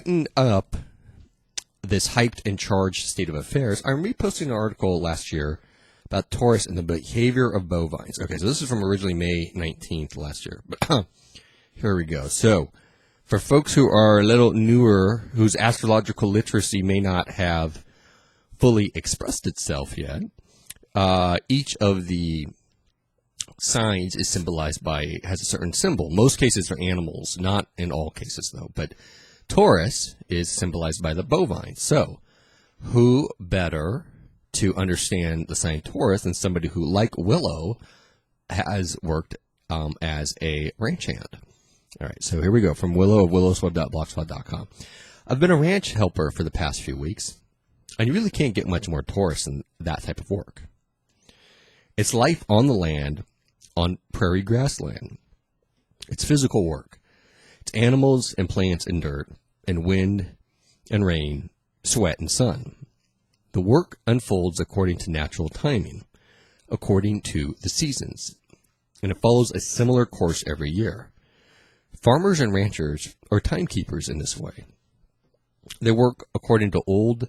brighten up this hyped and charged state of affairs, I'm reposting an article last year about Taurus and the behavior of bovines. Okay, so this is from originally May 19th last year. But here we go. So, for folks who are a little newer, whose astrological literacy may not have fully expressed itself yet, each of the signs is symbolized by, has a certain symbol. Most cases are animals, not in all cases though, but Taurus is symbolized by the bovine. So, who better to understand the sign Taurus than somebody who, like Willow, has worked as a ranch hand? All right, so here we go. From Willow of willowsweb.blogspot.com. I've been a ranch helper for the past few weeks, and you really can't get much more Taurus than that type of work. It's life on the land, on prairie grassland. It's physical work. It's animals and plants and dirt and wind and rain, sweat and sun. The work unfolds according to natural timing, according to the seasons, and it follows a similar course every year. Farmers and ranchers are timekeepers in this way. They work according to old,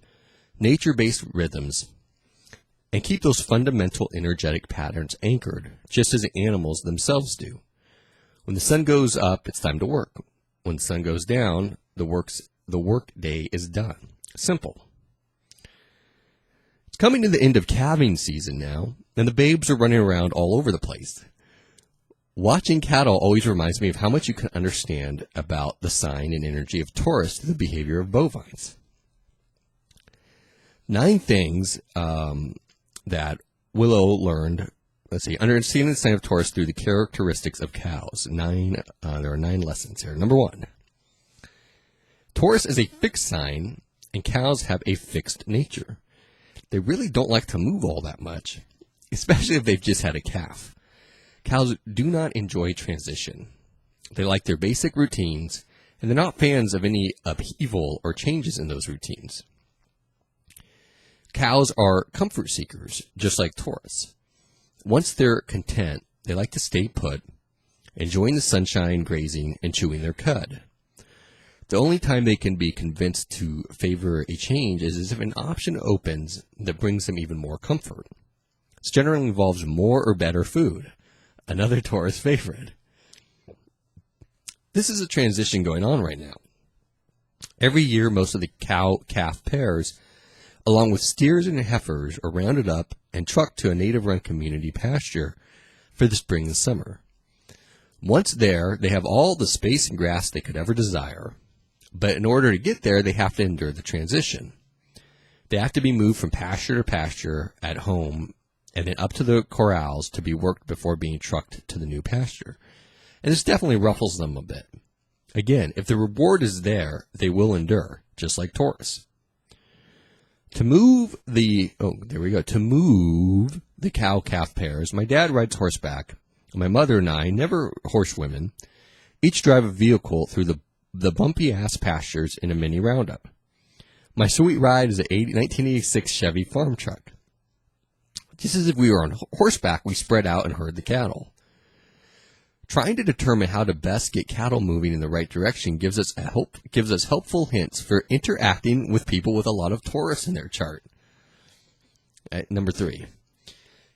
nature-based rhythms and keep those fundamental energetic patterns anchored, just as the animals themselves do. When the sun goes up, it's time to work. When the sun goes down, the work day is done. Simple. It's coming to the end of calving season now, and the babes are running around all over the place. Watching cattle always reminds me of how much you can understand about the sign and energy of Taurus to the behavior of bovines. 9 things that Willow learned, understanding the sign of Taurus through the characteristics of cows. There are 9 lessons here. Number 1, Taurus is a fixed sign, and cows have a fixed nature. They really don't like to move all that much, especially if they've just had a calf. Cows do not enjoy transition. They like their basic routines, and they're not fans of any upheaval or changes in those routines. Cows are comfort seekers, just like Taurus. Once they're content, they like to stay put, enjoying the sunshine, grazing, and chewing their cud. The only time they can be convinced to favor a change is if an option opens that brings them even more comfort. This generally involves more or better food, another Taurus favorite. This is a transition going on right now. Every year, most of the cow-calf pairs, along with steers and heifers, are rounded up and trucked to a native-run community pasture for the spring and summer. Once there, they have all the space and grass they could ever desire, but in order to get there, they have to endure the transition. They have to be moved from pasture to pasture at home and then up to the corrals to be worked before being trucked to the new pasture. And this definitely ruffles them a bit. Again, if the reward is there, they will endure, just like Taurus. To move the cow-calf pairs, my dad rides horseback, and my mother and I, never horsewomen, each drive a vehicle through the bumpy-ass pastures in a mini roundup. My sweet ride is a 1986 Chevy farm truck. Just as if we were on horseback, we spread out and herd the cattle. Trying to determine how to best get cattle moving in the right direction gives us helpful hints for interacting with people with a lot of Taurus in their chart. Number 3.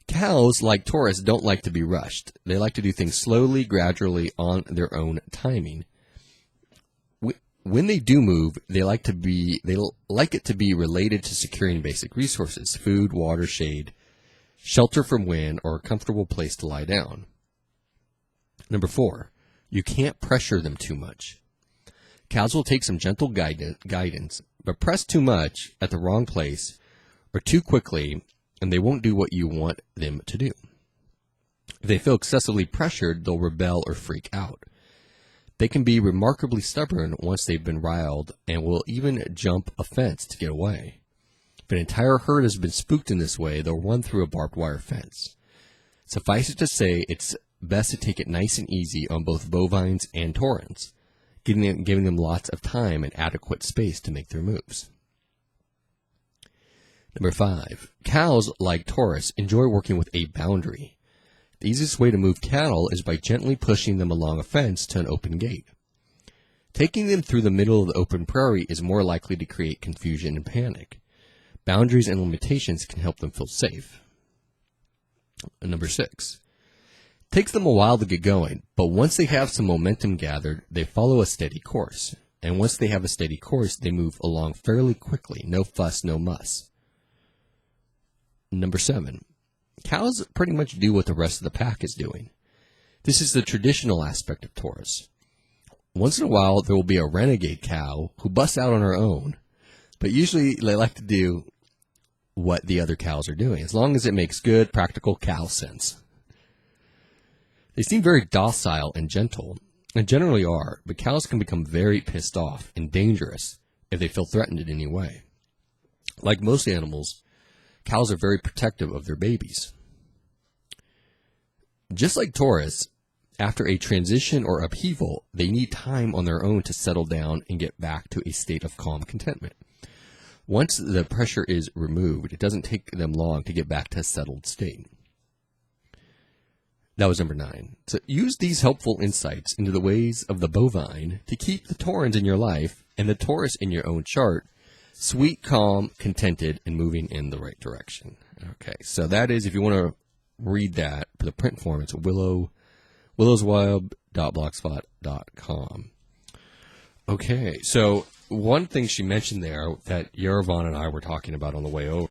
Cows, like Taurus, don't like to be rushed. They like to do things slowly, gradually, on their own timing. When they do move, they like it to be related to securing basic resources: food, water, shade, shelter from wind, or a comfortable place to lie down. Number 4, you can't pressure them too much. Cows will take some gentle guidance, but press too much at the wrong place or too quickly, and they won't do what you want them to do. If they feel excessively pressured, they'll rebel or freak out. They can be remarkably stubborn once they've been riled and will even jump a fence to get away. If an entire herd has been spooked in this way, they'll run through a barbed wire fence. Suffice it to say, it's best to take it nice and easy on both bovines and taurines, giving them lots of time and adequate space to make their moves. Number 5, cows, like Taurus, enjoy working with a boundary. The easiest way to move cattle is by gently pushing them along a fence to an open gate. Taking them through the middle of the open prairie is more likely to create confusion and panic. Boundaries and limitations can help them feel safe. Number 6. Takes them a while to get going, but once they have some momentum gathered, they follow a steady course. And once they have a steady course, they move along fairly quickly. No fuss, no muss. Number 7. Cows pretty much do what the rest of the pack is doing. This is the traditional aspect of Taurus. Once in a while, there will be a renegade cow who busts out on her own, but usually they like to do what the other cows are doing, as long as it makes good, practical cow sense. They seem very docile and gentle, and generally are, but cows can become very pissed off and dangerous if they feel threatened in any way. Like most animals, cows are very protective of their babies. Just like Taurus, after a transition or upheaval, they need time on their own to settle down and get back to a state of calm contentment. Once the pressure is removed, it doesn't take them long to get back to a settled state. That was number 9. So use these helpful insights into the ways of the bovine to keep the Taurans in your life and the Taurus in your own chart sweet, calm, contented, and moving in the right direction. Okay, so that is, if you want to read that for the print form, it's willowsweb.blogspot.com. Okay, so one thing she mentioned there that Yerevan and I were talking about on the way over